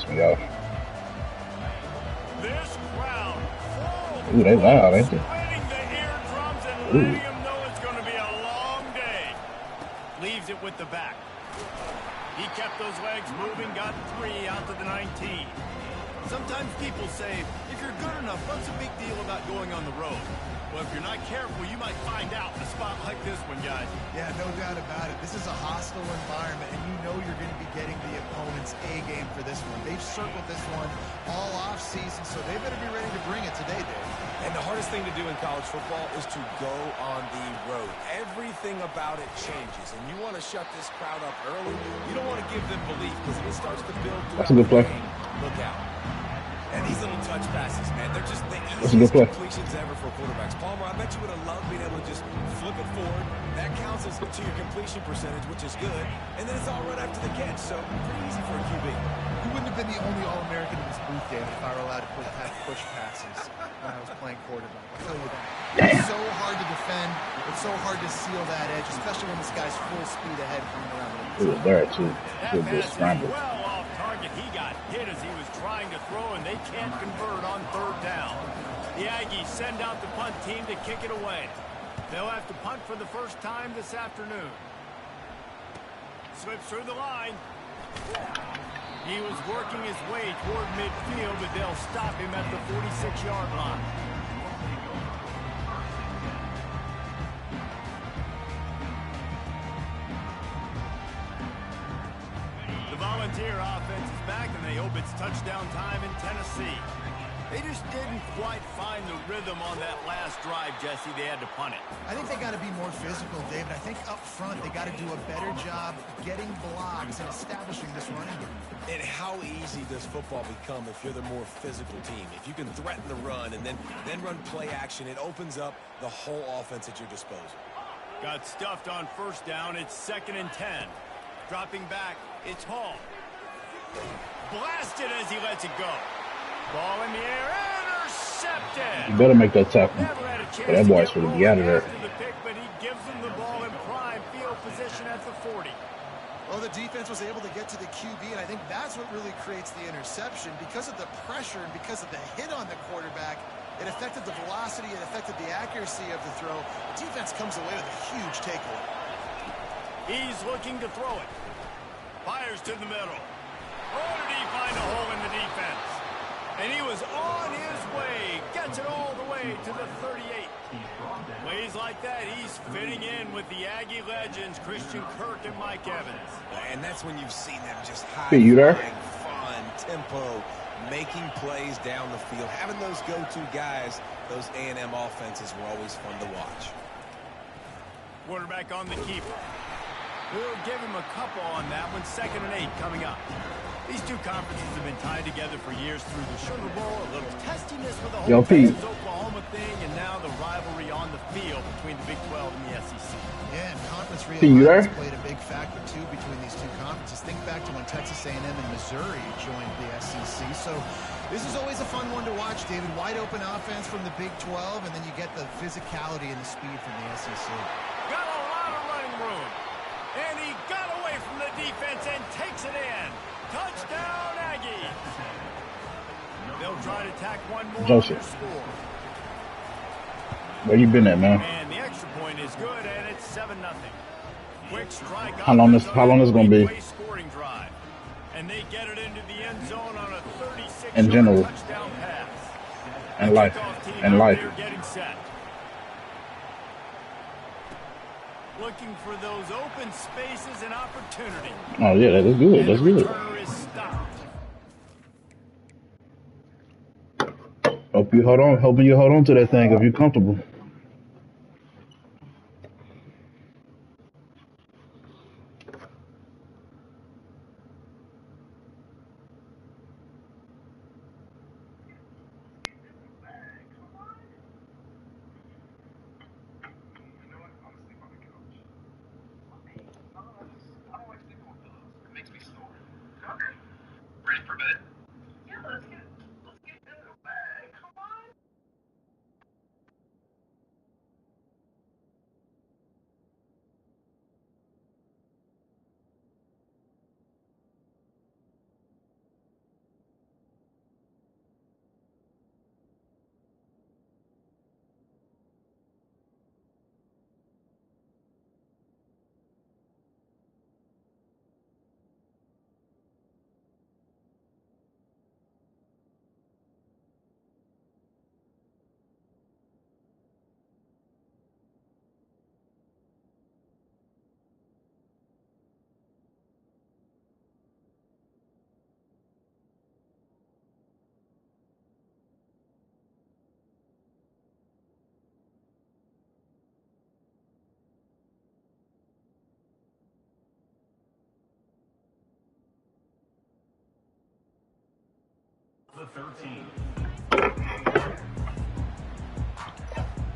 piss me off. This crowd Ooh, they loud, ain't they? splitting the eardrums and Ooh. letting them know it's going to be a long day. Leaves it with the back. He kept those legs moving, got 3 out to the 19. Sometimes people say, if you're good enough, what's a big deal about going on the road? Well, if you're not careful, you might find out in a spot like this one, guys. Yeah, no doubt about it. This is a hostile environment, and you know you're going to be getting the opponent's A game for this one. They've circled this one all off season, so they better be ready to bring it today, Dave. And the hardest thing to do in college football is to go on the road. Everything about it changes, and you want to shut this crowd up early. You don't want to give them belief, because if it starts to build That's a good play. Look out. And these little touch passes, man, they're just the That's a good easiest play. completions ever for quarterbacks. Palmer, I bet you would have loved being able to just flip it forward. That counts as to your completion percentage, which is good. And then it's all right after the catch, so pretty easy for a QB. You wouldn't have been the only All-American in this booth, David, if I were allowed to have push passes when I was playing quarterback. I'll tell you that. It's so hard to defend. It's so hard to seal that edge, especially when this guy's full speed ahead coming around the Ooh, inside. there too. That Good pass is scramble. well off target. He got hit as he was trying to throw, and they can't convert on 3rd down. The Aggies send out the punt team to kick it away. They'll have to punt for the first time this afternoon. Slips through the line. He was working his way toward midfield, but they'll stop him at the 46-yard line. The Volunteer offense is back, and they hope it's touchdown time in Tennessee. They just didn't quite find the rhythm on that last drive, Jesse. They had to punt it. I think they got to be more physical, David. I think up front they got to do a better job getting blocks and establishing this running game. And how easy does football become if you're the more physical team? If you can threaten the run and then run play action, it opens up the whole offense at your disposal. Got stuffed on 1st down. It's 2nd and 10. Dropping back, it's Hall. Blasted as he lets it go. Ball in the air, intercepted. You better make that tackle. Never had a chance But that to boy's get gonna rolling be out of there. after the pick, but he gives them the ball in prime field position at the 40. Well, the defense was able to get to the QB, and I think that's what really creates the interception. Because of the pressure and because of the hit on the quarterback, it affected the velocity, it affected the accuracy of the throw. The defense comes away with a huge takeaway. He's looking to throw it. Fires to the middle. Oh, did he find a hole in the defense? And he was on his way. Gets it all the way to the 38. Plays like that, he's fitting in with the Aggie legends, Christian Kirk and Mike Evans. And that's when you've seen them just Hey, you there? fun, tempo, making plays down the field. Having those go-to guys, those A&M offenses were always fun to watch. Quarterback on the keeper. We'll give him a couple on that one. 2nd and 8 coming up. These two conferences have been tied together for years through the Sugar Bowl, a little testiness with the whole Pete. Texas Oklahoma thing, and now the rivalry on the field between the Big 12 and the SEC. Yeah, and conference See you there? realignments played a big factor, too, between these two conferences. Think back to when Texas A&M and Missouri joined the SEC. So this is always a fun one to watch, David. Wide open offense from the Big 12, and then you get the physicality and the speed from the SEC. Got a lot of running room. And he got away from the defense and takes it in. Touchdown, Aggie. They'll try to tack one more Joseph. on their score. Where you been at, man? And the extra point is good, and it's 7-0. Quick strike. How long this gonna be? Scoring drive. And they get it into the end zone on a 36-yard In general. touchdown pass. And life. Kickoff team And out life. there getting set. Looking for those open spaces and opportunity. Oh yeah, that's good. And That's the good. returner is stopped. Hoping you hold on to that thing if you're comfortable.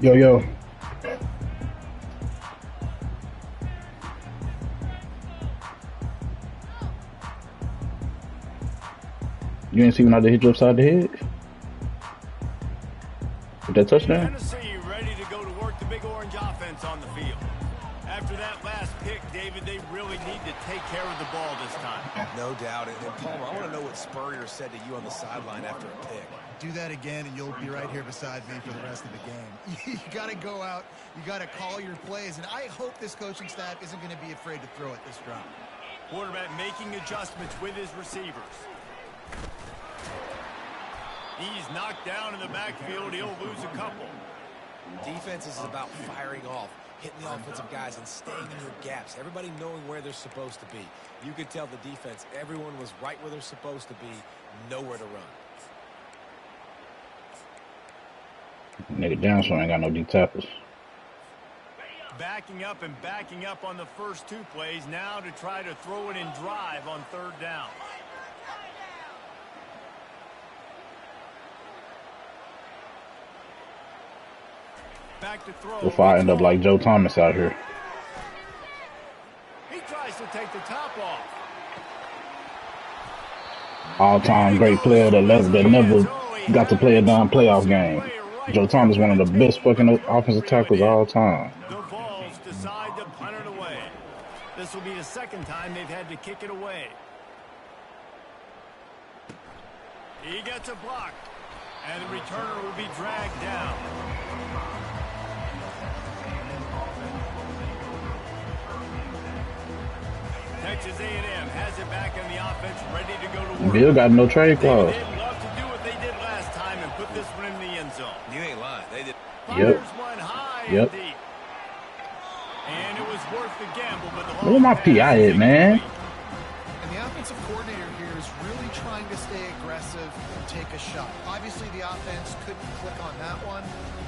Yo, yo. You ain't see when I did hit you upside the head? With that touchdown? Tennessee ready to go to work the Big Orange offense on the field. After that last pick, David, they really need to take care of the ball this time. No doubt. And Palmer, I want to know what Spurrier said to you on the sideline after a pick. Do that again, and you'll be right here beside me for the rest of the game. You got to go out. You got to call your plays. And I hope this coaching staff isn't going to be afraid to throw at this drop. Quarterback making adjustments with his receivers. He's knocked down in the backfield. He'll lose a couple. Defense is about firing off, hitting the offensive guys, and staying in their gaps. Everybody knowing where they're supposed to be. You could tell the defense, everyone was right where they're supposed to be, nowhere to run. Nigga down, so I ain't got no deep tackles. Backing up and backing up on the first two plays. Now to try to throw it and drive on third down. Back to throw. Before I end up like Joe Thomas out here. He tries to take the top off. All-time great player that never got to play a damn playoff game. Joe Thomas, one of the best fucking offensive tackles of all time. The Vols decide to punt it away. This will be the second time they've had to kick it away. He gets a block, and the returner will be dragged down. Texas A&M has it back in the offense, ready to go to work. Bill got no trade clause. They'd love to do what they did last time and put this one in the end zone. You ain't lying. They did. Fires one high and deep. And it was worth the gamble, but the where my PI at, man? And the offensive coordinator here is really trying to stay aggressive and take a shot. Obviously, the offense couldn't click on that one,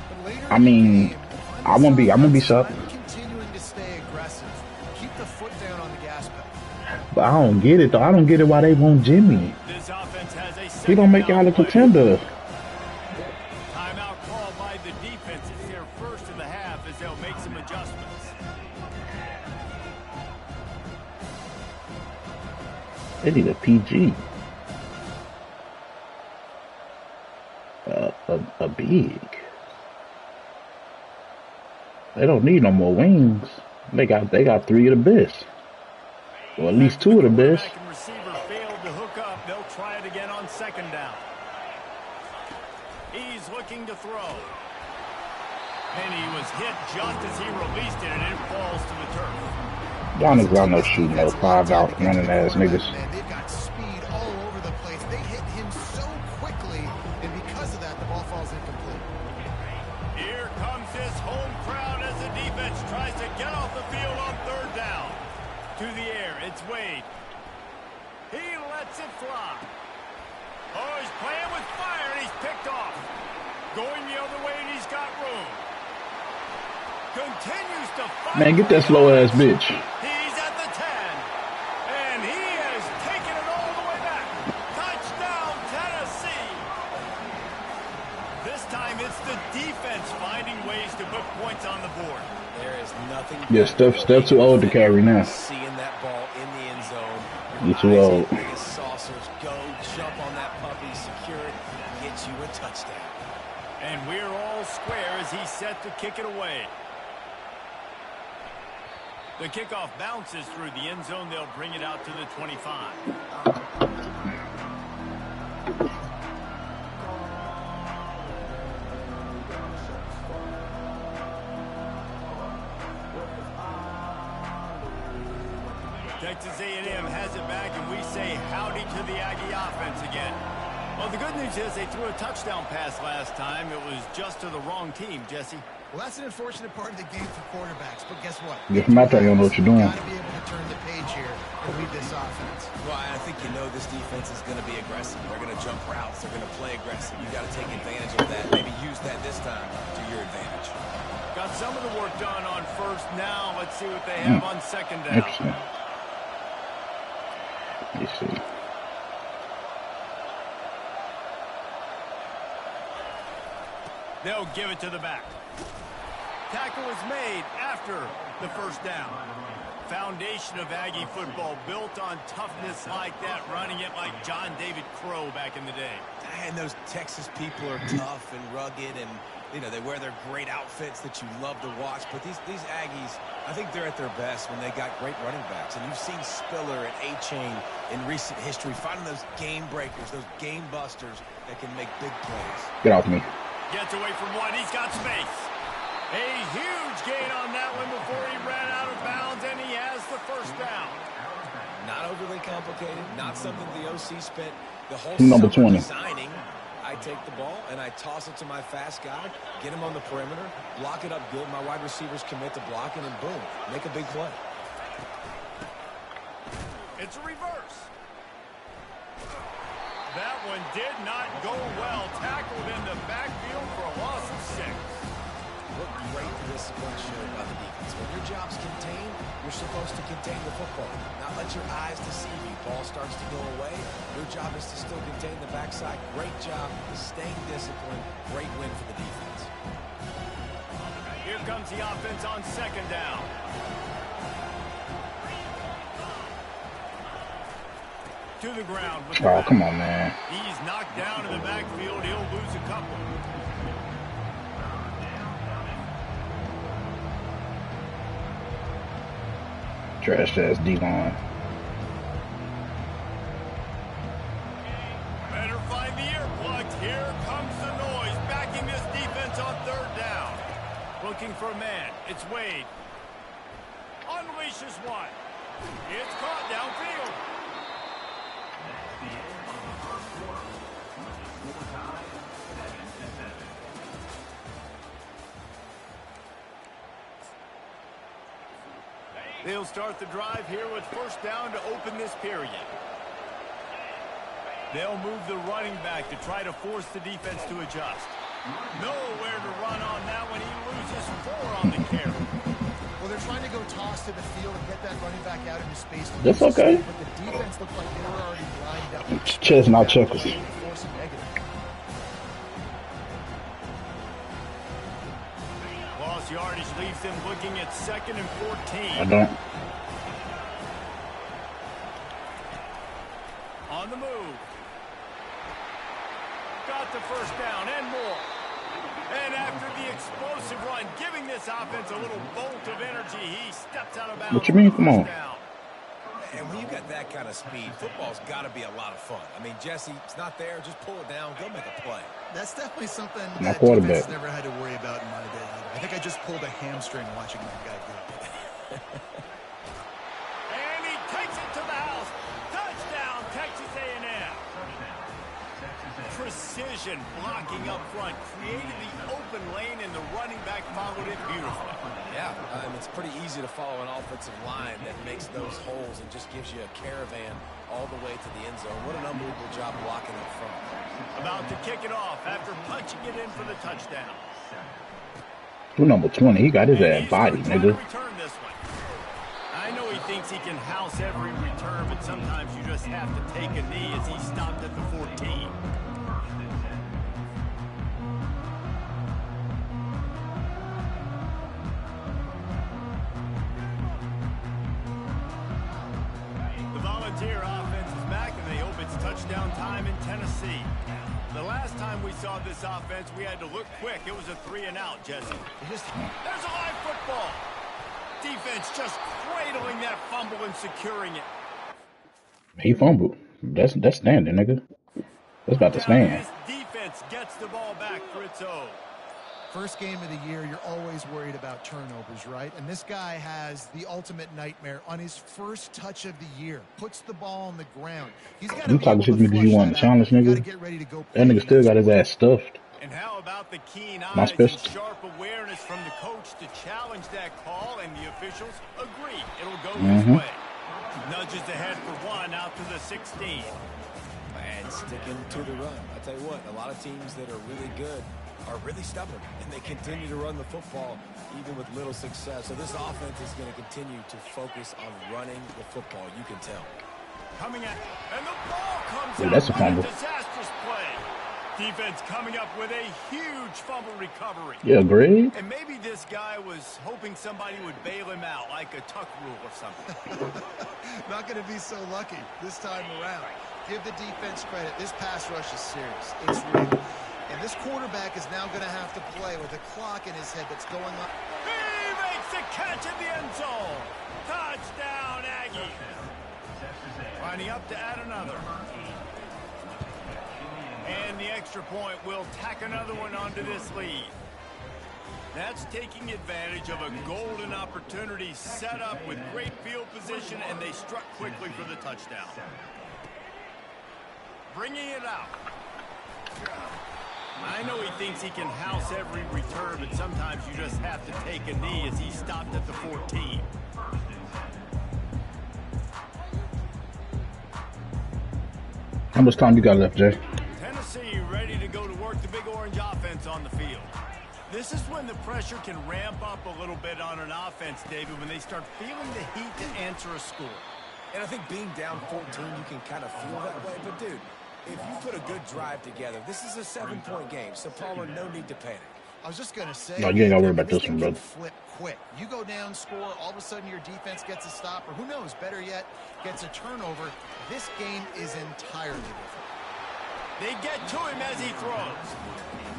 but later I mean, I'm gonna be shocked. Continuing to stay aggressive, keep the foot down on the gas pedal. But I don't get it though. I don't get it why they want Jimmy. This offense has a He don't make y'all a contender. Timeout called by the defense. It's their first of the half as they'll make some adjustments. They need a PG. A big. They don't need no more wings. They got three of the best. Or at least two of the best. Quarterback and receiver failed to hook up. They'll try it again on second down. He's looking to throw. And he was hit just as he released it, and it falls to the turf. Y'all niggas out no shooting no 5-out running ass niggas. Man, they've got speed all over the place. They hit him so quickly, and because of that, the ball falls incomplete. Here comes this home crowd as the defense tries to get off the field on third down. To the air, it's Wade. He lets it fly. Oh, he's playing with fire, and he's picked off. Going the other way, and he's got room. Continues to fight. Man, get that slow ass bitch. He's at the 10. And he has taken it all the way back. Touchdown, Tennessee. This time it's the defense finding ways to put points on the board. There is nothing. Yeah, Steph too old to carry now. Seeing that ball in the end zone. You too old. Biggest saucers. Go jump on that puppy, secure it, get you a touchdown. And we're all square as he's set to kick it away. The kickoff bounces through the end zone. They'll bring it out to the 25. Texas A&M has it back, and we say howdy to the Aggie offense again. Well, the good news is they threw a touchdown pass last time. It was just to the wrong team, Jesse. Well, that's an unfortunate part of the game for quarterbacks, but guess what? Get from out there, you don't know what you're doing. You've got to be able to turn the page here and lead this offense. Well, I think you know this defense is going to be aggressive. They're going to jump routes. They're going to play aggressive. You've got to take advantage of that. Maybe use that this time to your advantage. Got some of the work done on first. Now let's see what they have on second down. Interesting. Let me see. They'll give it to the back. Tackle is made after the first down. Foundation of Aggie football built on toughness like that, running it like John David Crow back in the day. And those Texas people are tough and rugged, and you know, they wear their great outfits that you love to watch. But these Aggies, I think they're at their best when they got great running backs. And you've seen Spiller and A-Chain in recent history finding those game breakers, those game busters that can make big plays. Get off me. Gets away from one. He's got space. A huge gain on that one before he ran out of bounds, and he has the first down. Not overly complicated, not something the OC spent the whole Number summer 20. designing. I take the ball, and I toss it to my fast guy, get him on the perimeter, block it up good. My wide receivers commit to blocking, and boom, make a big play. It's a reverse. That one did not go well. Tackled in the backfield for a loss of 6. What great discipline showed by the defense. When your job's contained, you're supposed to contain the football. Not let your eyes deceive you. Ball starts to go away. Your job is to still contain the backside. Great job, staying disciplined. Great win for the defense. Here comes the offense on second down. To the ground. With Oh, come on, man. He's knocked down in the backfield. He'll lose a couple. Trash ass D-line. Better find the earplugs. Here comes the noise. Backing this defense on third down. Looking for a man. It's Wade. Unleashes one. It's caught downfield. They'll start the drive here with first down to open this period. They'll move the running back to try to force the defense to adjust. Nowhere to run on that one. He loses 4 on the carry. Well, they're trying to go toss to the field and get that running back out into space. That's okay. But the defense looked like they were already lined up. Chest, not checkers. Force a negative. Lost yardage leaves them looking at 2nd and 14. I don't. On the move. Got the first down and more. And after the explosive run, giving this offense a little bolt of energy, he steps out of bounds. What you mean? Come on. Down. And when you got that kind of speed, football's got to be a lot of fun. I mean, Jesse, it's not there. Just pull it down. Go make a play. That's definitely something My that quarterback. defense never had to worry about in my day either. I think I just pulled a hamstring watching that guy do it. And he takes it to the house. Touchdown, Texas A&M. Precision blocking up front. Created the open lane, and the running back followed it beautifully. Yeah, it's pretty easy to follow an offensive line that makes those holes and just gives you a caravan all the way to the end zone. What an unbelievable job blocking up front. About to kick it off after punching it in for the touchdown. Who number 20? He got his ass body, nigga. Return this one. I know he thinks he can house every return, but sometimes you just have to take a knee as he stopped at the 14. The Volunteer offense is back, and they hope it's touchdown time in Tennessee. The last time we saw this offense, we had to look quick. It was a 3-and-out, Jesse. There's a live football. Defense just cradling that fumble and securing it. He fumbled. That's standing, nigga. That's about to stand. This defense gets the ball back for its own. First game of the year, you're always worried about turnovers, right? And this guy has the ultimate nightmare on his first touch of the year. Puts the ball on the ground. He's got to You talking shit because you want to challenge, nigga? That nigga still got his ass stuffed. And how about the keen My eyes special. and sharp awareness from the coach to challenge that call, and the officials agree it'll go his way. Nudges ahead for one out to the 16. And sticking to the run. I tell you what, a lot of teams that are really good are really stubborn, and they continue to run the football even with little success. So this offense is going to continue to focus on running the football. You can tell. Coming at, and the ball comes Yeah, out. that's a What fumble. disastrous play. Defense coming up with a huge fumble recovery. Yeah, great. And maybe this guy was hoping somebody would bail him out, like a tuck rule or something. Not going to be so lucky this time around. Give the defense credit. This pass rush is serious. It's real. And this quarterback is now going to have to play with a clock in his head that's going on. He makes a catch in the end zone. Touchdown, Aggie. Lining up to add another. And the extra point will tack another one onto this lead. That's taking advantage of a golden opportunity set up with great field position, and they struck quickly for the touchdown. Bringing it out. I know he thinks he can house every return, but sometimes you just have to take a knee as he stopped at the 14. How much time you got left, Jay? Tennessee ready to go to work the big orange offense on the field. This is when the pressure can ramp up a little bit on an offense, David, when they start feeling the heat to answer a score. And I think being down 14, you can kind of feel that way. But, dude, if you put a good drive together, this is a 7-point game, so Palmer, no need to panic. I was just going to say, No, you ain't got to worry about this one, brother. Flip quick. You go down, score, all of a sudden your defense gets a stop, or who knows, better yet, gets a turnover. This game is entirely different. They get to him as he throws.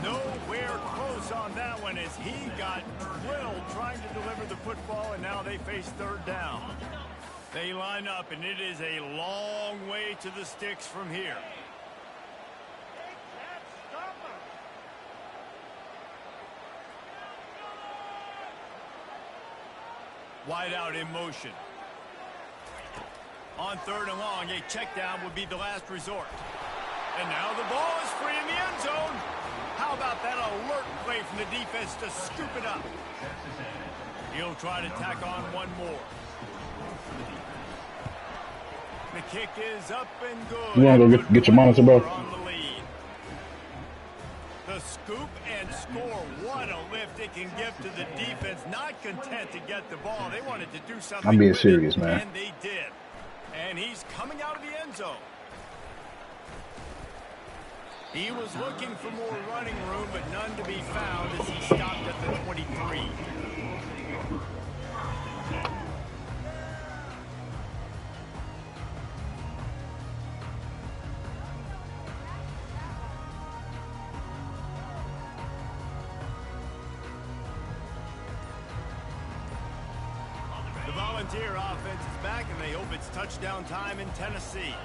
Nowhere close on that one as he got drilled trying to deliver the football, and now they face third down. They line up, and it is a long way to the sticks from here. Wide out in motion. On third and long, a check down would be the last resort. And now the ball is free in the end zone. How about that alert play from the defense to scoop it up? He'll try to tack on one more. The kick is up and good. You want to go get your monitor, bro? On the lead. The scoop and score. What a lift it can give to the defense. Not content to get the ball. They wanted to do something. I'm being serious, man. And they did. And he's coming out of the end zone. He was looking for more running room, but none to be found as he stopped at the 23. The Volunteer offense is back, and they hope it's touchdown time in Tennessee.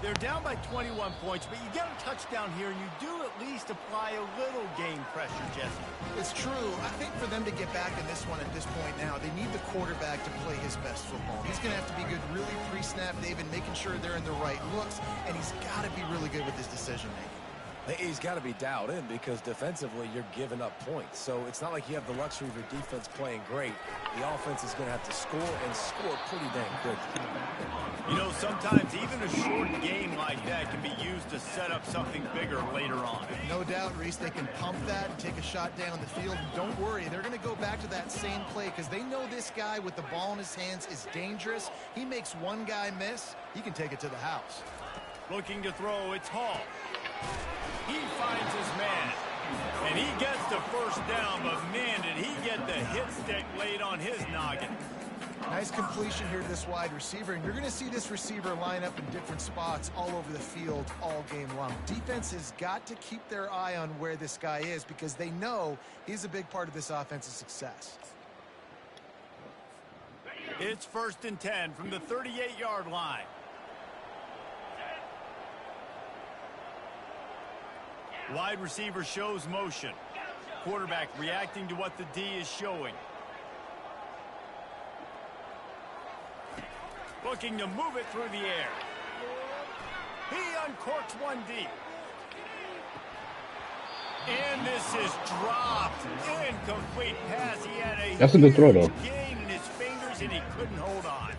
They're down by 21 points, but you get a touchdown here, and you do at least apply a little game pressure, Jesse. It's true. I think for them to get back in this one at this point now, they need the quarterback to play his best football. He's going to have to be good really pre-snap, David, making sure they're in the right looks, and he's got to be really good with his decision-making. He's got to be dialed in because defensively you're giving up points. So it's not like you have the luxury of your defense playing great. The offense is going to have to score and score pretty dang quickly. You know, sometimes even a short game like that can be used to set up something bigger later on. No doubt, Reese, they can pump that and take a shot down the field. Don't worry, they're going to go back to that same play because they know this guy with the ball in his hands is dangerous. He makes one guy miss, he can take it to the house. Looking to throw, it's Hall. He finds his man, and he gets the first down, but man, did he get the hit stick laid on his noggin. Nice completion here to this wide receiver, and you're going to see this receiver line up in different spots all over the field all game long. Defense has got to keep their eye on where this guy is because they know he's a big part of this offense's success. It's 1st and 10 from the 38-yard line. Wide receiver shows motion. Quarterback reacting to what the D is showing. Looking to move it through the air. He uncorks one deep. And this is dropped. Incomplete pass. He had a That's a good throw, though. gain in his fingers, and he couldn't hold on.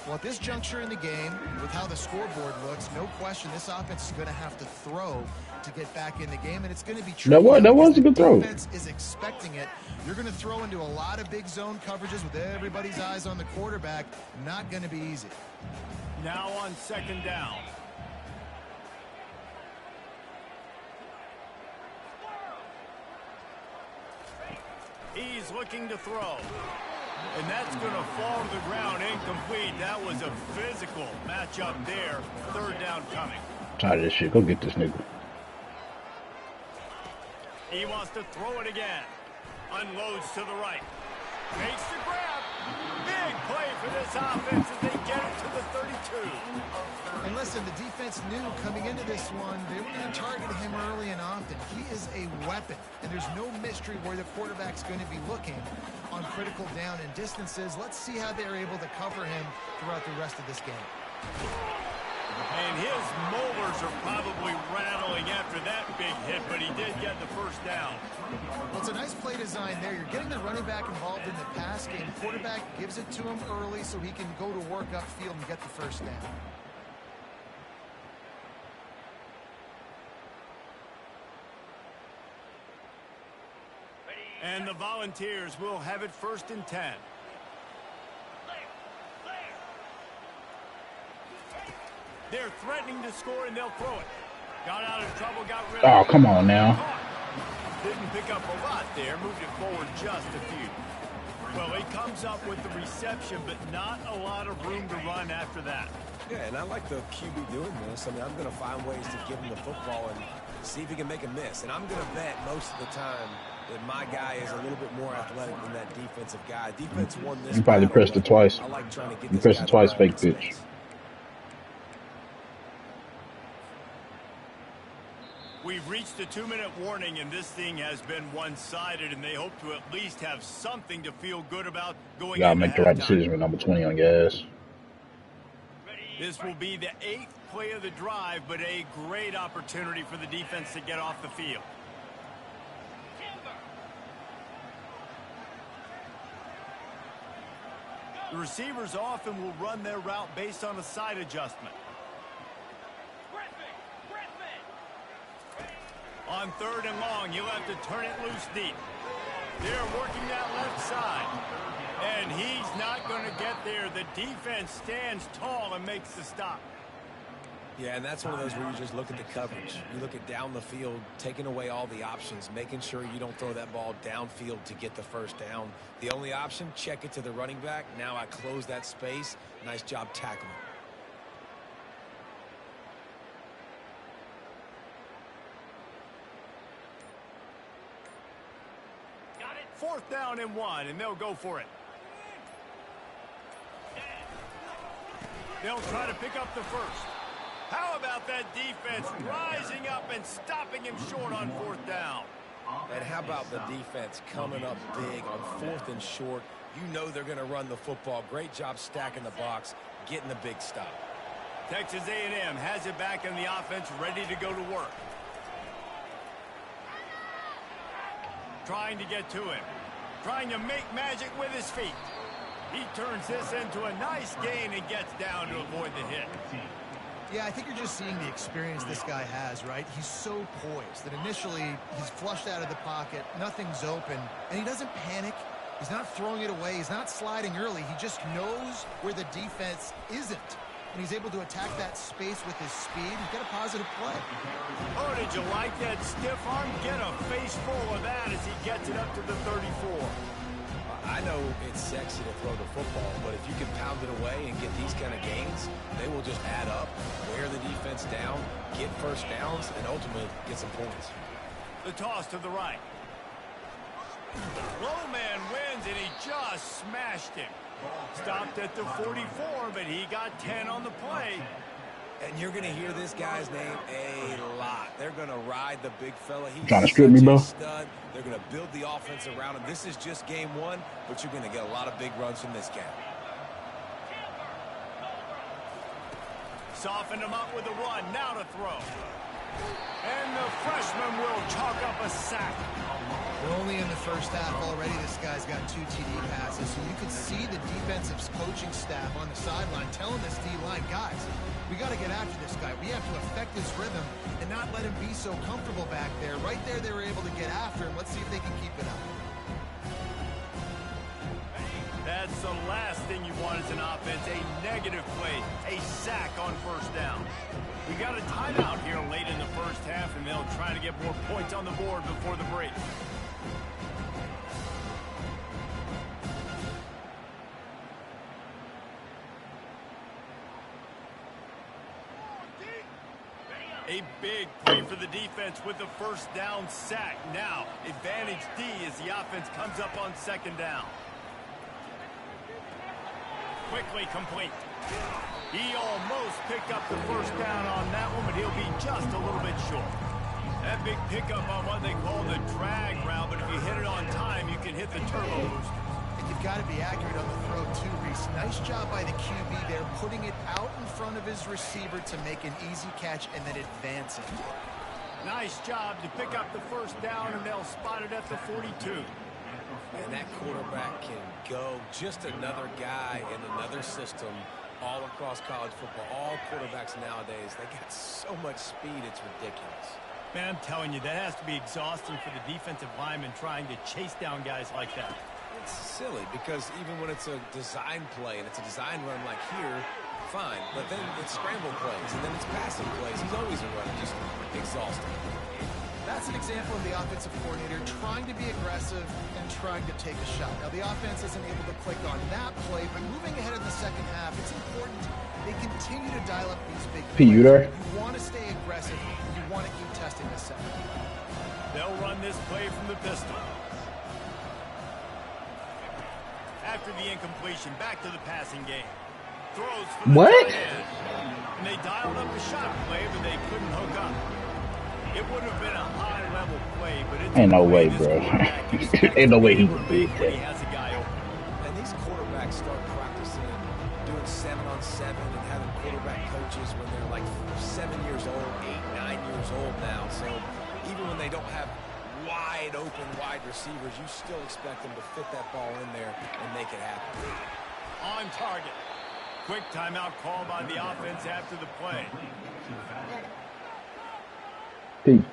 Well, at this juncture in the game, with how the scoreboard looks, no question this offense is going to have to throw to get back in the game, and it's going to be true. That was a good throw. The defense is expecting it. You're going to throw into a lot of big zone coverages with everybody's eyes on the quarterback. Not going to be easy. Now on 2nd down. He's looking to throw. And that's going to fall to the ground incomplete. That was a physical matchup there. Third down coming. Tired of this shit. Go get this nigga. He wants to throw it again. Unloads to the right. Makes the grab. Big play for this offense as they get it to the 32. And listen, the defense knew coming into this one, they were going to target him early and often. He is a weapon, and there's no mystery where the quarterback's going to be looking on critical down and distances. Let's see how they're able to cover him throughout the rest of this game. And his molars are probably rattling after that big hit, but he did get the first down. Well, it's a nice play design there. You're getting the running back involved in the pass game. Quarterback gives it to him early so he can go to work upfield and get the first down. And the Volunteers will have it 1st and 10. They're threatening to score, and they'll throw it. Got out of trouble, got rid of it. Oh, come on now. Didn't pick up a lot there, moved it forward just a few. Well, he comes up with the reception, but not a lot of room to run after that. Yeah, and I like the QB doing this. I mean, I'm going to find ways to give him the football and see if he can make a miss. And I'm going to bet most of the time that my guy is a little bit more athletic than that defensive guy. Defense won this. You probably pressed it twice. I like trying to get You pressed it twice, fake pitch. We've reached the 2-minute warning, and this thing has been one-sided, and they hope to at least have something to feel good about going You gotta into make the right halftime. decision with number 20 on your ass. This will be the 8th play of the drive, but a great opportunity for the defense to get off the field. The receivers often will run their route based on a side adjustment. On 3rd and long, he'll have to turn it loose deep. They're working that left side. And he's not going to get there. The defense stands tall and makes the stop. Yeah, and that's one of those where you just look at the coverage. You look at down the field, taking away all the options, making sure you don't throw that ball downfield to get the first down. The only option, check it to the running back. Now I close that space. Nice job tackling. Got it. 4th down and 1, and they'll go for it. They'll try to pick up the first. How about that defense rising up and stopping him short on 4th down? And how about the defense coming up big on 4th and short? You know they're going to run the football. Great job stacking the box, getting the big stop. Texas A&M has it back in the offense, ready to go to work. Trying to get to him. Trying to make magic with his feet. He turns this into a nice gain and gets down to avoid the hit. Yeah, I think you're just seeing the experience this guy has, right? He's so poised that initially he's flushed out of the pocket, nothing's open, and he doesn't panic. He's not throwing it away. He's not sliding early. He just knows where the defense isn't, and he's able to attack that space with his speed and get a positive play. Oh, did you like that stiff arm? Get a face full of that as he gets it up to the 34. I know it's sexy to throw the football, but if you can pound it away and get these kind of gains, they will just add up, wear the defense down, get first downs, and ultimately get some points. The toss to the right. Low man wins, and he just smashed him. Stopped at the 44, but he got 10 on the play. And you're going to hear this guy's name a lot. They're going to ride the big fella. He's Trying to strip me, such a bro? stud. They're going to build the offense around him. This is just game 1, but you're going to get a lot of big runs from this guy. Softened him up with a run. Now to throw. And the freshman will chalk up a sack. We're only in the first half already. This guy's got 2 TD passes, so you can see the defensive coaching staff on the sideline telling this D-line, guys, we got to get after this guy. We have to affect his rhythm and not let him be so comfortable back there. Right there, they were able to get after him. Let's see if they can keep it up. That's the last thing you want as an offense, a negative play, a sack on 1st down. We got a timeout here late in the first half, and they'll try to get more points on the board before the break. A big play for the defense with the first down sack. Now, advantage D as the offense comes up on second down. Quickly complete. He almost picked up the first down on that one, but he'll be just a little bit short. That big pickup on what they call the drag route, but if you hit it on time, you can hit the turbo booster. And you've got to be accurate on the throw too, Reese. Nice job by the QB there, putting it out in front of his receiver to make an easy catch and then advancing. Nice job to pick up the first down, and they'll spot it at the 42. And that quarterback can go. Just another guy in another system all across college football. All quarterbacks nowadays, they got so much speed, it's ridiculous. Man, I'm telling you, that has to be exhausting for the defensive lineman trying to chase down guys like that. It's silly because even when it's a design play and it's a design run like here, fine. But then it's scramble plays and then it's passing plays. He's always a runner, just exhausting. That's an example of the offensive coordinator trying to be aggressive and trying to take a shot. Now, the offense isn't able to click on that play, but moving ahead in the second half, it's important they continue to dial up these big plays. P, you there? You want to stay aggressive. You want to keep testing the set. They'll run this play from the pistol. After the incompletion, back to the passing game. Throws for the What? tight end. And they dialed up the shot play, but they couldn't hook up. It would have been a high-level play, but it's Ain't no way, bro. Ain't no way he would do when he that. has a guy open. And these quarterbacks start practicing doing 7-on-7 and having quarterback coaches when they're like 7 years old, 8, 9 years old now. So even when they don't have wide open wide receivers, you still expect them to fit that ball in there and make it happen. On target. Quick timeout call by the offense after the play. P.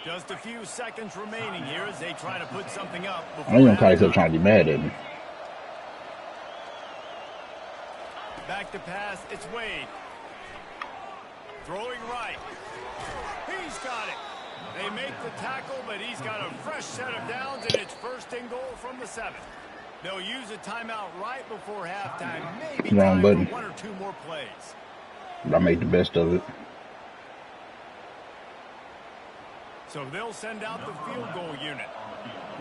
Just a few seconds remaining here as they try to put something up. I ain't gonna probably still trying to be mad at me. Back to pass, it's Wade. Throwing right. He's got it. They make the tackle, but he's got a fresh set of downs, and it's first and goal from the 7. They'll use a timeout right before halftime. Maybe Wrong time button. for 1 or 2 more plays. I made the best of it. So they'll send out the field goal unit.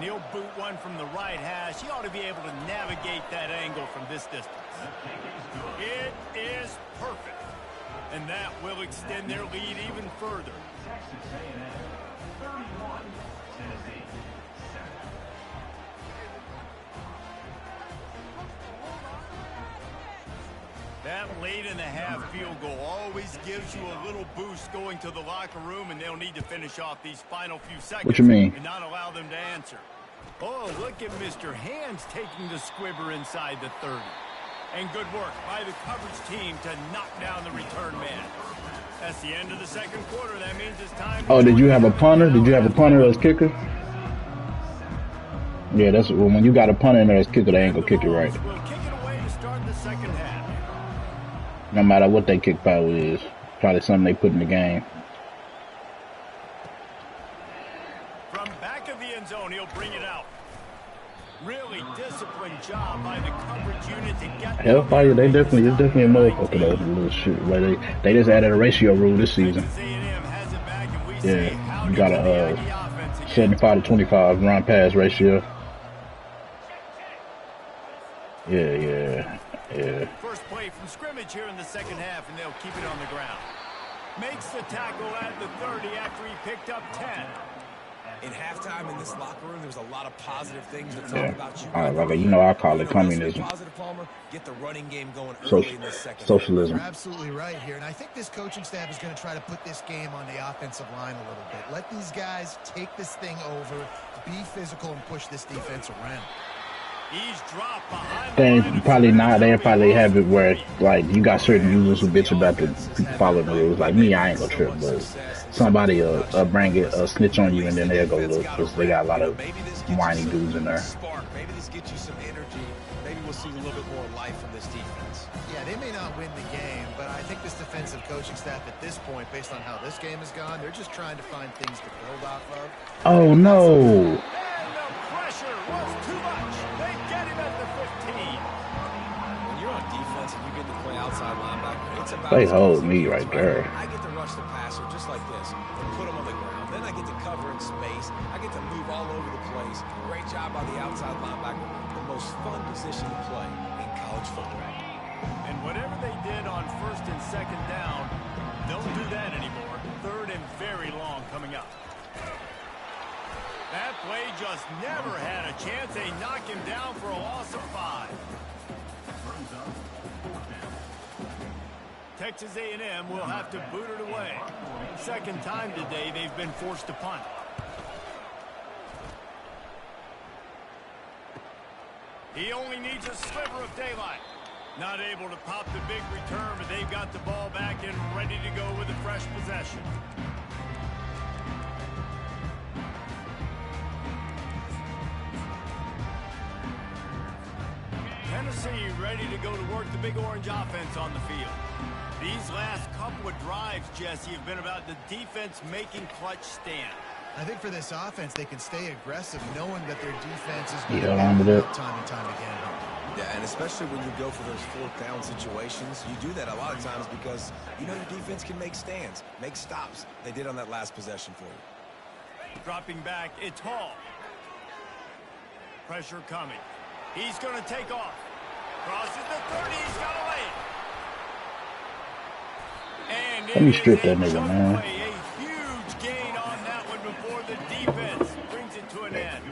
He'll boot one from the right hash. He ought to be able to navigate that angle from this distance. It is perfect. And that will extend their lead even further. That late in the half field goal always gives you a little boost going to the locker room, and they'll need to finish off these final few seconds. What you mean? And not allow them to answer. Oh, look at Mr. Hands taking the squibber inside the 30. And good work by the coverage team to knock down the return man. That's the end of the second quarter. That means it's time. Oh, did you have a punter? Did you have a punter as kicker? Yeah, that's when you got a punter in there as kicker, they ain't gonna kick it right. We'll kick it away to start the second half. No matter what their kick power is, probably something they put in the game. From back of the end zone, he'll bring it out. Really disciplined job by the coverage unit to get. Hellfire, it's definitely a motherfucker though. Little shit. Like they just added a ratio rule this season. Yeah, you got a 75 to 25 run pass ratio. Yeah. First play from scrimmage here in the second half, and they'll keep it on the ground. Makes the tackle at the 30 after he picked up 10. In halftime in this locker room, there was a lot of positive things to talk about. I call it communism. Positive, Palmer. Get the running game going early in this second. Socialism. You're absolutely right here, and I think this coaching staff is going to try to put this game on the offensive line a little bit. Let these guys take this thing over, be physical, and push this defense around. He's dropped behind They probably not. They probably have it where like you got certain users who bitch about the following the rules. Like me, I ain't gonna trip, but somebody bring it, snitch on you, and then they'll go look because they got a lot of whiny dudes in there. Maybe this gets you some energy. Maybe we'll see a little bit more life from this defense. Yeah, they may not win the game, but I think this defensive coaching staff at this point, based on how this game has gone, they're just trying to find things to build off of. Oh no! And the pressure was too much. They get him at the 15. When you're on defense and you get to play outside linebacker, it's about They hold me right there. I get to rush watch the passer just like this and put him on the ground. Then I get to cover in space. I get to move all over the place. Great job by the outside linebacker. The most fun position to play in college football. And whatever they did on 1st and 2nd down, don't do that anymore. 3rd and very long coming up. That play just never had a chance. They knock him down for a loss of 5. Texas A&M will have to boot it away. 2nd time today they've been forced to punt. He only needs a sliver of daylight. Not able to pop the big return, but they've got the ball back and ready to go with a fresh possession. Tennessee ready to go to work the Big Orange offense on the field. These last couple of drives, Jesse, have been about the defense making clutch stand. I think for this offense, they can stay aggressive knowing that their defense is Yeah, going I'm to with be it. time and time again. Yeah, and especially when you go for those 4th down situations, you do that a lot of times because you know your defense can make stands, make stops. They did on that last possession for you. Dropping back, it's Hall. Pressure coming. He's going to take off. Crosses the 30, he's got to lay it. And Let me it strip is that a nigga, chunk man. play, a huge gain on that one before the defense brings it to an end.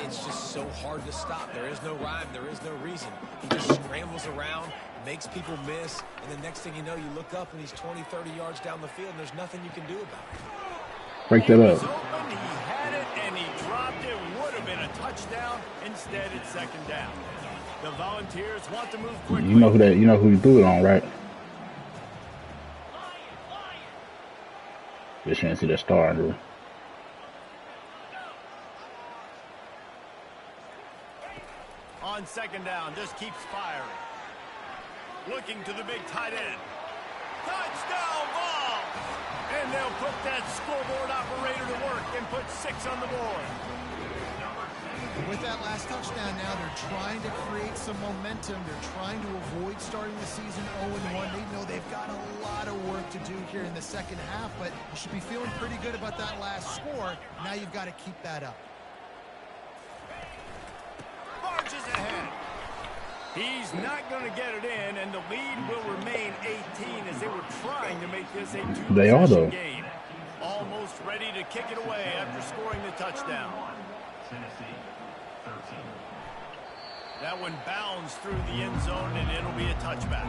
It's just so hard to stop. There is no rhyme. There is no reason. He just scrambles around, makes people miss, and the next thing you know, you look up and he's 20, 30 yards down the field, and there's nothing you can do about it. Break that He was up. open, he had it, and he dropped it. Would have been a touchdown. Instead, it's 2nd down. The Volunteers want to move quickly. You know who you threw it on, right? Just trying to see that star under him. On 2nd down, just keeps firing. Looking to the big tight end. Touchdown ball! And they'll put that scoreboard operator to work and put 6 on the board. With that last touchdown now, they're trying to create some momentum. They're trying to avoid starting the season 0-1. They know they've got a lot of work to do here in the 2nd half, but you should be feeling pretty good about that last score. Now you've got to keep that up. Marches ahead. He's not going to get it in, and the lead will remain 18 as they were trying to make this a They are, though. two-possession game. Almost ready to kick it away after scoring the touchdown. That one bounds through the end zone, and it'll be a touchback.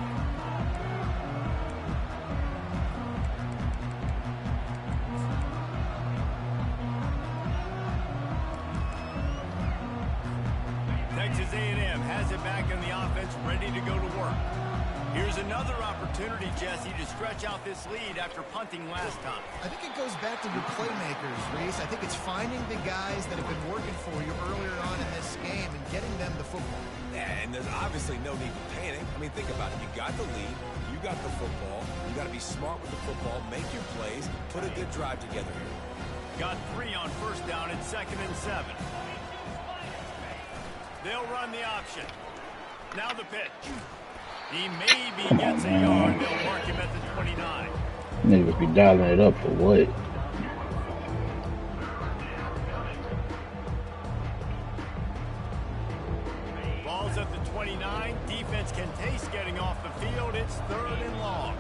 Texas A&M has it back in the offense, ready to go to work. Here's another opportunity, Jesse, to stretch out this lead after punting last time. I think it goes back to your playmakers, Reese. I think it's finding the guys that have been working for you earlier on in this game and getting them the football. Yeah, and there's obviously no need to panic. I mean, think about it. You got the lead. You got the football. You got to be smart with the football, make your plays, put a good drive together here. Got 3 on 1st down and 2nd and 7. They'll run the option. Now the pitch. He maybe gets a yard. They'll mark him at the 29. Niggas be dialing it up for what? Ball's at the 29. Defense can taste getting off the field. It's 3rd and long.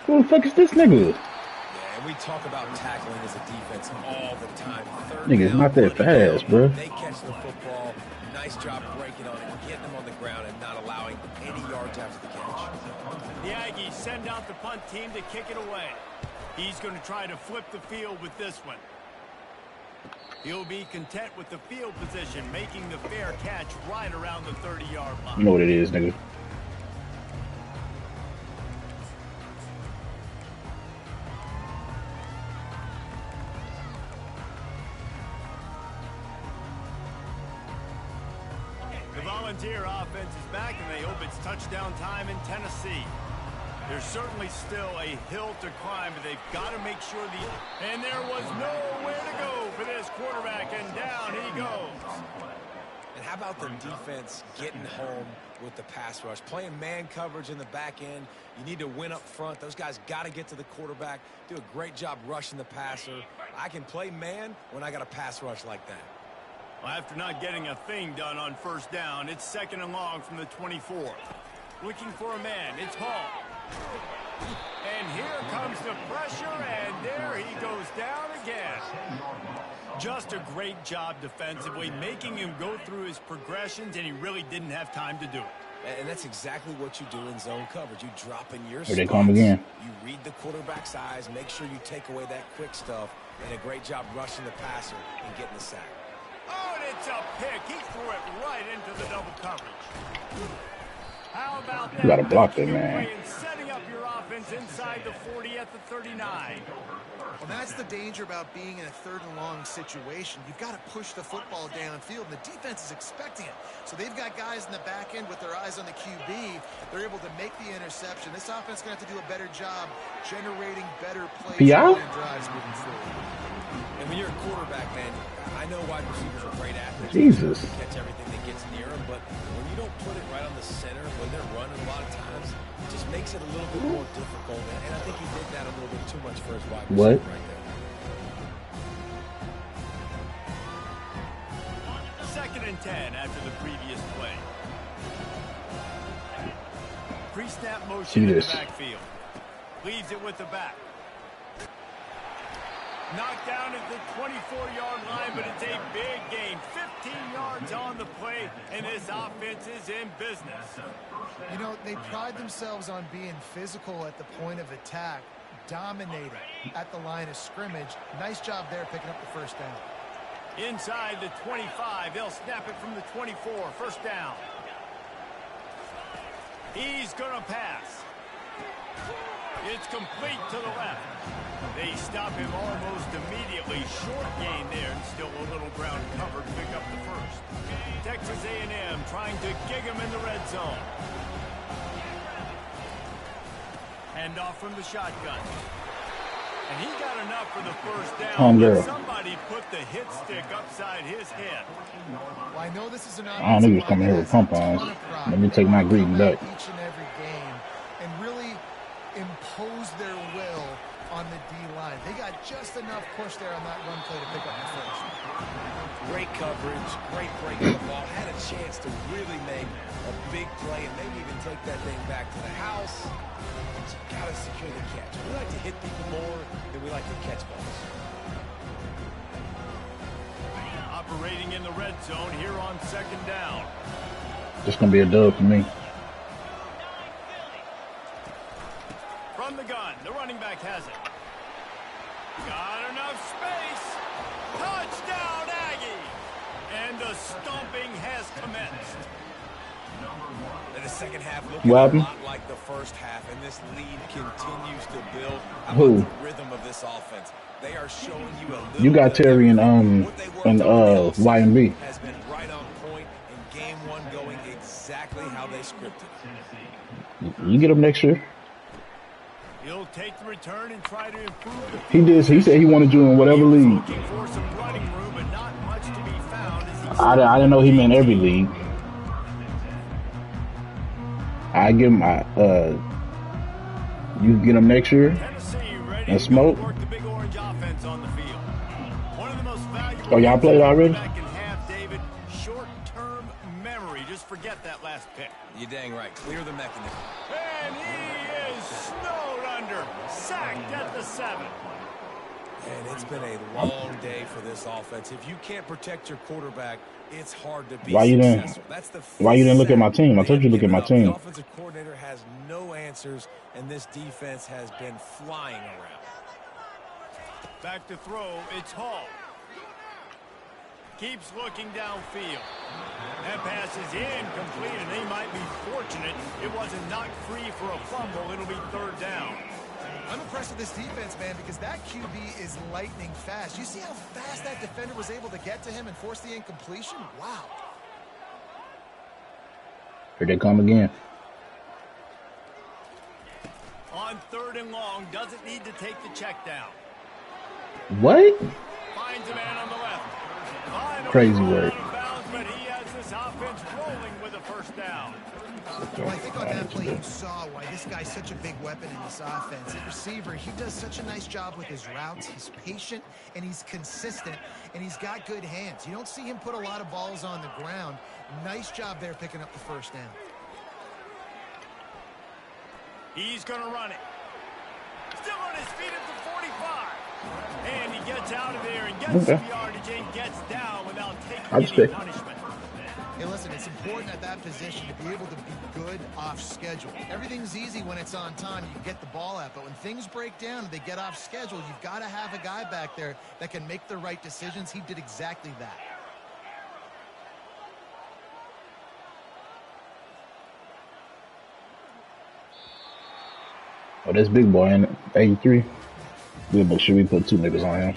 Who the fuck is this nigga? Yeah, and we talk about tackling as a defense all the time. Nigga's not that fast, bro. They catch the football. Nice job breaking on it, getting them on the ground, and not allowing any yards after the catch. The Aggies send out the punt team to kick it away. He's going to try to flip the field with this one. He'll be content with the field position, making the fair catch right around the 30-yard line. You know what it is, nigga. The Volunteer offense is back, and they hope it's touchdown time in Tennessee. There's certainly still a hill to climb, but they've got to make sure And there was nowhere to go for this quarterback, and down he goes. And how about the defense getting home with the pass rush? Playing man coverage in the back end. You need to win up front. Those guys got to get to the quarterback. Do a great job rushing the passer. I can play man when I got a pass rush like that. Well, after not getting a thing done on first down, it's 2nd and long from the 24. Looking for a man. It's Hall. And here comes the pressure, and there he goes down again. Just a great job defensively, making him go through his progressions, and he really didn't have time to do it. And that's exactly what you do in zone coverage. You drop in your Here they come again. You read the quarterback's eyes, make sure you take away that quick stuff, and a great job rushing the passer and getting the sack. Oh, and it's a pick. He threw it right into the double coverage. How about that? You gotta block it, man. Setting up your offense inside the 40 at the 39. Well, that's the danger about being in a 3rd and long situation. You've got to push the football downfield, and the defense is expecting it. So they've got guys in the back end with their eyes on the QB. They're able to make the interception. This offense is going to have to do a better job generating better plays and drives moving forward. And when you're a quarterback, man, I know wide receivers are great athletes. Jesus. They catch everything that gets near them, but when you don't put it right on the center, when they're running a lot of times, it just makes it a little bit more difficult. And I think he did that a little bit too much for his wide receiver right there. 2nd and 10 after the previous play. Pre-snap motion in the backfield. Leaves it with the back. Knocked down at the 24-yard line, but it's a big gain. 15 yards on the play, and this offense is in business. You know, they pride themselves on being physical at the point of attack, dominating at the line of scrimmage. Nice job there picking up the first down. Inside the 25, they'll snap it from the 24. First down. He's going to pass. It's complete to the left. They stop him almost immediately. Short gain there, and still a little ground covered. Pick up the first. Texas A&M trying to gig him in the red zone. Hand off from the shotgun. And he got enough for the first down. Somebody put the hit stick upside his head. Well, I know this is an I don't know who's coming here with pump-ons. Let me take my greeting back. Each and every game, and really impose their will on the D-line. They got just enough push there on that run play to pick up the first. Great coverage, great break of the ball. Had a chance to really make a big play and maybe even take that thing back to the house. But you got to secure the catch. We like to hit people more than we like to catch balls. Operating in the red zone here on 2nd down. This going to be a dub for me. From the gun, the running back has it. Got enough space. Touchdown, Aggie! And the stomping has commenced. And the second half looking a lot like the first half, and this lead continues to build. The rhythm of this offense. They are showing you a little. You got Terry and YMB. Has been right on point in game 1, going exactly how they scripted. You get him next year. He'll take the return and try to improve the He did. He said he wanted you in whatever league. for some running room, but not much to be found as he I didn't know he meant every league. I give him you get him next year and smoke. work the big orange offense on the field. One of the most valuable. Oh, y'all played already? Back in half, David. Short-term memory. Just forget that last pick. You're dang right. Clear the mechanism. And he is snowed under. Sacked at the 7. And it's been a long day for this offense. If you can't protect your quarterback, it's hard to be successful. That's the why you didn't look at my team? I told you to look at my team. The offensive coordinator has no answers, and this defense has been flying around. Back to throw. It's Hall. Keeps looking downfield. That pass is incomplete, and they might be fortunate it wasn't knocked free for a fumble. It'll be 3rd down. I'm impressed with this defense, man, because that QB is lightning fast. You see how fast that defender was able to get to him and force the incompletion? Wow. Here they come again. On 3rd and long, doesn't need to take the check down. What? Finds a man on the left. Crazy word. Bounds, but he has this offense rolling with a first down. Well, I think on that play you saw why this guy's such a big weapon in this offense. At receiver, he does such a nice job with his routes. He's patient, and he's consistent, and he's got good hands. You don't see him put a lot of balls on the ground. Nice job there picking up the first down. He's going to run it. Still on his feet at the 45. And he gets out of there and gets the yardage and gets down without taking any punishment. Hey, listen, it's important at that position to be able to be good off schedule. Everything's easy when it's on time. You get the ball out. But when things break down and they get off schedule, you've got to have a guy back there that can make the right decisions. He did exactly that. Oh, that's big boy, ain't it? 83. We'll make sure we put 2 niggas on him.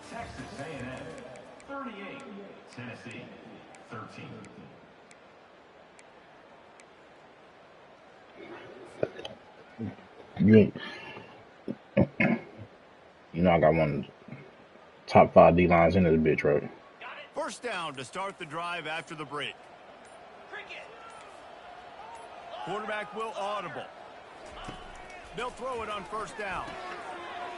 Texas A&M 38, Tennessee 13. You know I got one of the top 5 D-lines in this bitch, right? First down to start the drive after the break. Quarterback will audible. They'll throw it on first down.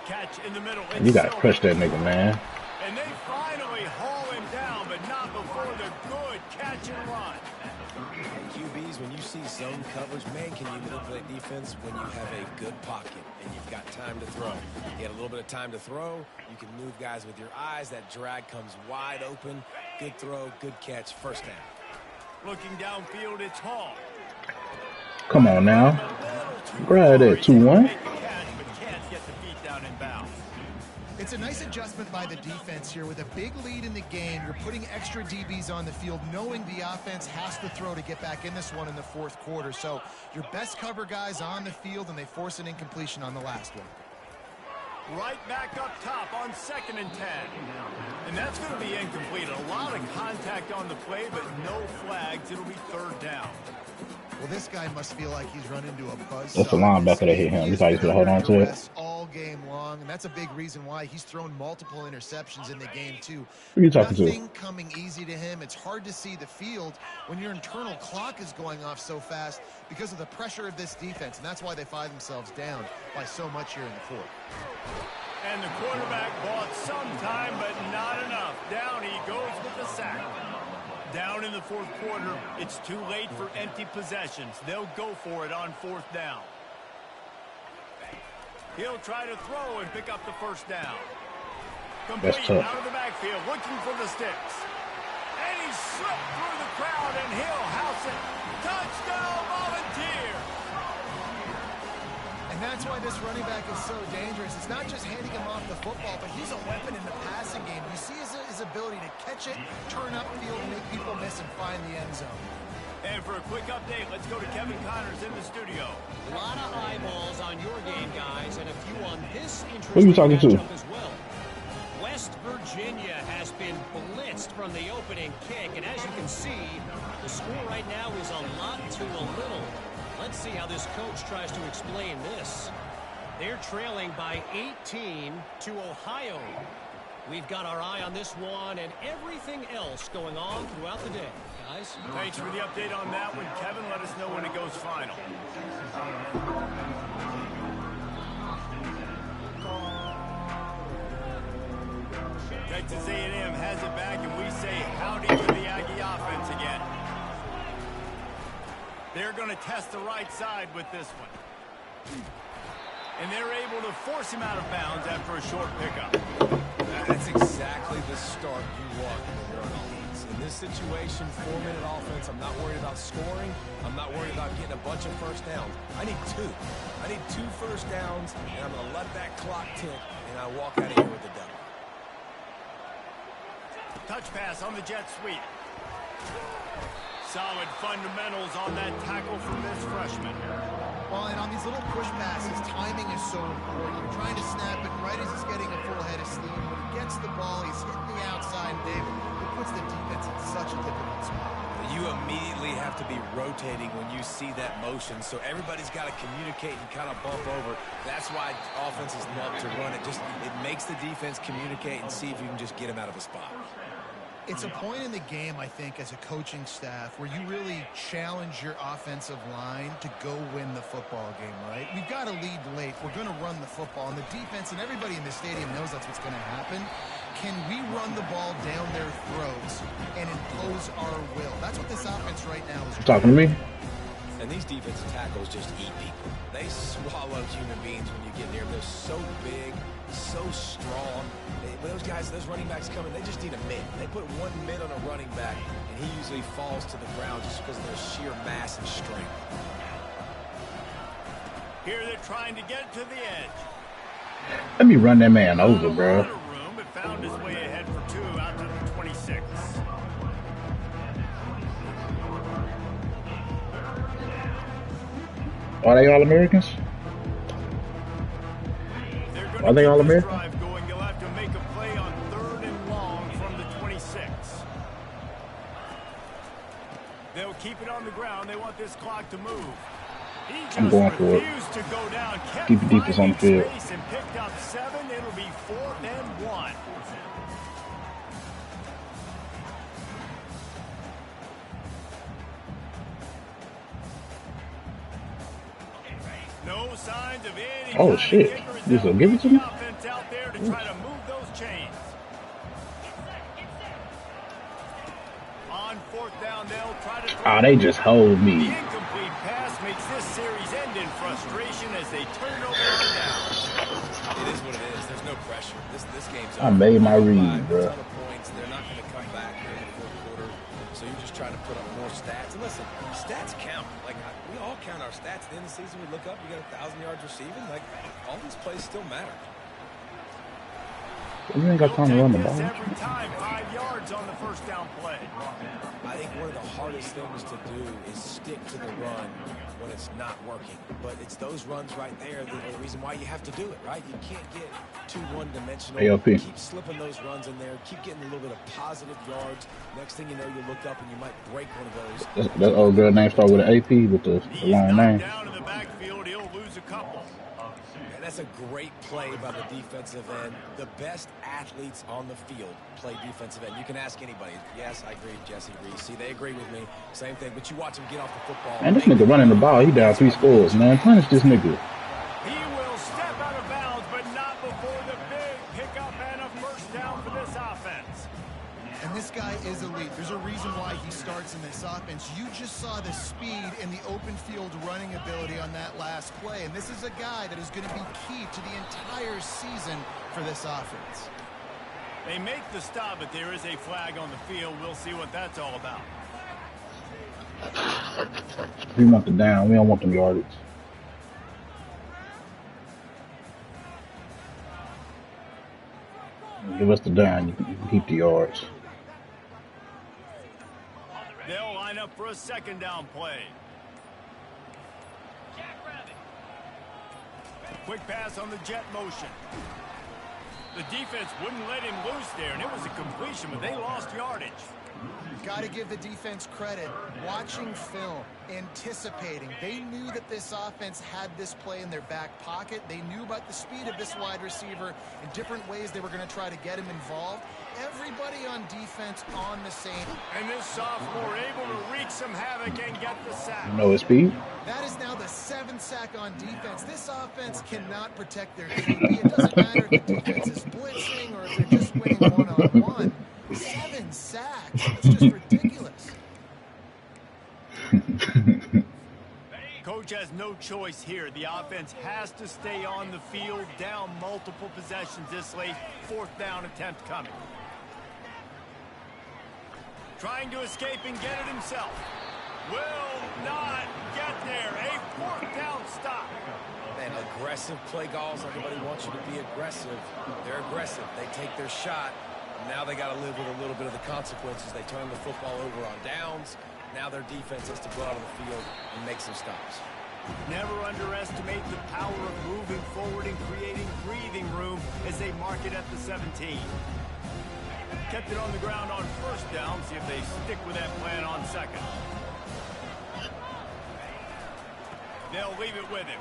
Catch in the middle. You gotta crush that nigga, man. And they finally haul him down, but not before the good catch and run. QBs, when you see zone coverage, man, can you manipulate defense when you have a good pocket and you've got time to throw. You had a little bit of time to throw. You can move guys with your eyes. That drag comes wide open. Good throw, good catch, first down. Looking downfield, it's Hall. Come on now. Grab that 2-1. It's a nice adjustment by the defense here. With a big lead in the game, you're putting extra DBs on the field, knowing the offense has to throw to get back in this one in the fourth quarter. So your best cover guys on the field, and they force an incompletion on the last one. Right back up top on 2nd and 10. And that's going to be incomplete. A lot of contact on the play, but no flags. It'll be 3rd down. Well, this guy must feel like he's run into a buzzsaw. That's the linebacker that hit him. You thought he could hold on to it? All game long, and that's a big reason why he's thrown multiple interceptions in the game, too. Who are you talking Nothing to? coming easy to him. It's hard to see the field when your internal clock is going off so fast because of the pressure of this defense, and that's why they find themselves down by so much here in the fourth. And the quarterback bought some time, but not enough. Down he goes with the sack. Down in the fourth quarter, it's too late for empty possessions. They'll go for it on 4th down. He'll try to throw and pick up the first down. Complete out of the backfield, looking for the sticks. And he slipped through the crowd, and he'll house it. Touchdown, Volunteers! And that's why this running back is so dangerous. It's not just handing him off the football, but he's a weapon in the passing game. You see his ability to catch it, turn upfield, make people miss, and find the end zone. And for a quick update, let's go to Kevin Connors in the studio. A lot of eyeballs on your game, guys, and a few on this Who are you interesting talking to? matchup as well. West Virginia has been blitzed from the opening kick, and as you can see, the score right now is a lot to a little. Let's see how this coach tries to explain this. They're trailing by 18 to Ohio. We've got our eye on this one and everything else going on throughout the day, guys. Thanks for the update on that one, Kevin. Let us know when it goes final. Texas A&M has it back, and we say howdy to the Aggie offense again. They're going to test the right side with this one. And they're able to force him out of bounds after a short pickup. That's exactly the start you want when you're on offense. In this situation, 4-minute offense, I'm not worried about scoring. I'm not worried about getting a bunch of first downs. I need 2. I need 2 first downs, and I'm going to let that clock tick, and I walk out of here with the W. Touch pass on the jet sweep. Solid fundamentals on that tackle from this freshman. Well, and on these little push passes, timing is so important. You're trying to snap it right as he's getting a full head of steam. When he gets the ball, he's hitting the outside, David. It puts the defense in such a difficult spot. You immediately have to be rotating when you see that motion, so everybody's got to communicate and kind of bump over. That's why offenses love to run it. It makes the defense communicate and see if you can just get him out of a spot. It's a point in the game, I think, as a coaching staff where you really challenge your offensive line to go win the football game, right? We've got to lead late. We're going to run the football. And the defense and everybody in the stadium knows that's what's going to happen. Can we run the ball down their throats and impose our will? That's what this offense right now is talking to me. And these defensive tackles just eat people. They swallow human beings when you get near them. They're so big, so strong. Those guys, those running backs coming, they just need a mid. They put one mid on a running back, and he usually falls to the ground just because of their sheer mass and strength. Here they're trying to get to the edge. Let me run that man over, bro. Room, it found his way ahead for 2 out to the 26. Are they all Americans? Are they all Americans? You'll have to make a play on 3rd and long from the 26. They'll keep it on the ground. They want this clock to move. I'm going for it. To go down. Keep the defense on the field. And picked up 7. It'll be 4th and 1. No signs of any. Oh shit! This will give it to me. Offense out there to try to move those chains. On 4th down, they'll try to. Oh, they just hold me. The incomplete pass makes this series end in frustration as they turn over on downs. It is what it is. There's no pressure. This game's over. I made my read, bro. A ton of points. They're not going to come back here in the 4th quarter. So you're just trying to put up more stats. And listen, stats count. Like, we all count our stats. At the end of the season, we look up, you got 1,000 yards receiving. Like, all these plays still matter. You ain't got time to run the ball. Every time, 5 yards on the 1st down play. I think one of the hardest things to do is stick to the run when it's not working. But it's those runs right there that are the reason why you have to do it, right? You can't get too one-dimensional. ALP. Keep slipping those runs in there. Keep getting a little bit of positive yards. Next thing you know, you look up and you might break one of those. That old girl name start with an AP with the long name. Down in the backfield, he'll lose a couple. And that's a great play by the defensive end. The best athletes on the field play defensive end. You can ask anybody. Yes, I agree, Jesse Reese. See, they agree with me. Same thing. But you watch him get off the football. Man, this nigga running the ball. He down 3 scores, man. Punish this nigga. He will step out of bounds, but not before the big pickup and a 1st down for this offense. And this guy is elite. There's a reason why he starts in this offense. You just saw the speed and the open field running ability on that last play. And this is a guy that is going to be key to the entire season for this offense. They make the stop, but there is a flag on the field. We'll see what that's all about. We want the down. We don't want them yardage. Give us the down. You can keep the yards. They'll line up for a 2nd down play. Quick pass on the jet motion. The defense wouldn't let him loose there, and it was a completion, but they lost yardage. Got to give the defense credit. Watching film, anticipating. They knew that this offense had this play in their back pocket. They knew about the speed of this wide receiver and different ways they were going to try to get him involved. Everybody on defense on the same. And this sophomore able to wreak some havoc and get the sack. No speed. That is now the 7th sack on defense. This offense cannot protect their QB. It doesn't matter if the defense is blitzing or if they're just winning one-on-one. 7 sacks. That's just ridiculous. Coach has no choice here. The offense has to stay on the field, down multiple possessions this late. 4th down attempt coming. Trying to escape and get it himself. Will not get there. A 4th down stop. Man, aggressive play calls. Everybody wants you to be aggressive. They're aggressive. They take their shot. Now they got to live with a little bit of the consequences. They turn the football over on downs. Now their defense has to go out on the field and make some stops. Never underestimate the power of moving forward and creating breathing room as they mark it at the 17. Kept it on the ground on 1st down. See if they stick with that plan on 2nd. They'll leave it with him.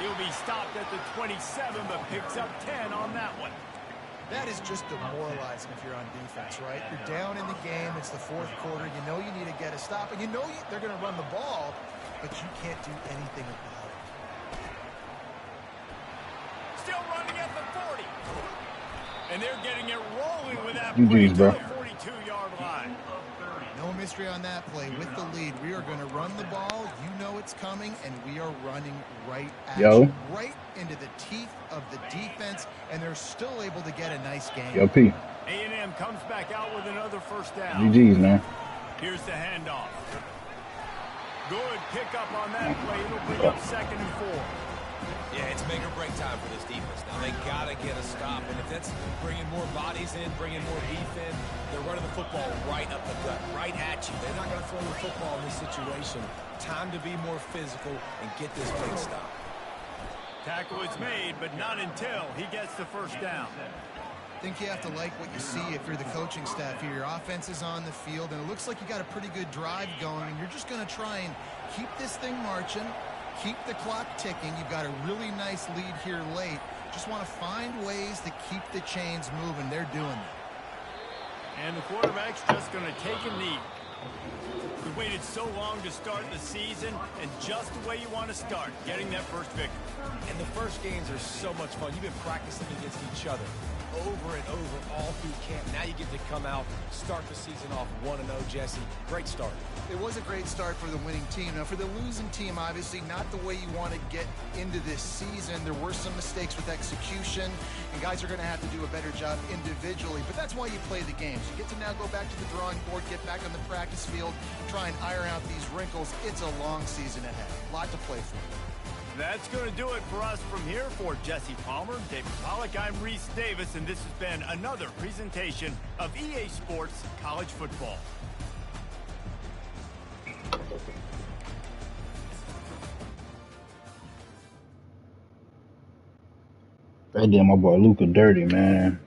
He'll be stopped at the 27, but picks up 10 on that one. That is just demoralizing if you're on defense, right? You're down in the game. It's the fourth quarter. You know you need to get a stop, and you know they're going to run the ball, but you can't do anything about it. Still running at the 40. And they're getting it rolling with that GG's, bro. 42-yard line. No mystery on that play. With the lead, we are going to run the ball. You know it's coming, and we are running right at you, right into the teeth of the defense, and they're still able to get a nice game. Yo, P. A&M comes back out with another first down. GG's, man. Here's the handoff. Good pickup on that play. It'll bring up 2nd and 4. Yeah, it's make or break time for this defense. Now they got to get a stop, and if that's bringing more bodies in, bringing more beef in, they're running the football right up the gut, right at you. They're not going to throw the football in this situation. Time to be more physical and get this big stop. Tackle is made, but not until he gets the first down. I think you have to like what you see if you're the coaching staff here. Your offense is on the field, and it looks like you got a pretty good drive going, and you're just going to try and keep this thing marching, keep the clock ticking. You've got a really nice lead here late. Just want to find ways to keep the chains moving. They're doing that. And the quarterback's just going to take a knee. We waited so long to start the season, and just the way you want to start, getting that first victory. And the first games are so much fun. You've been practicing against each other over and over all through camp. Now you get to come out, start the season off 1-0, Jesse. Great start. It was a great start for the winning team. Now, for the losing team, obviously not the way you want to get into this season. There were some mistakes with execution, and guys are going to have to do a better job individually. But that's why you play the games. You get to now go back to the drawing board, get back on the practice field, try and iron out these wrinkles. It's a long season ahead. A lot to play for. That's going to do it for us from here. For Jesse Palmer, David Pollack, I'm Reese Davis, and this has been another presentation of EA Sports College Football. They did my boy Luka dirty, man.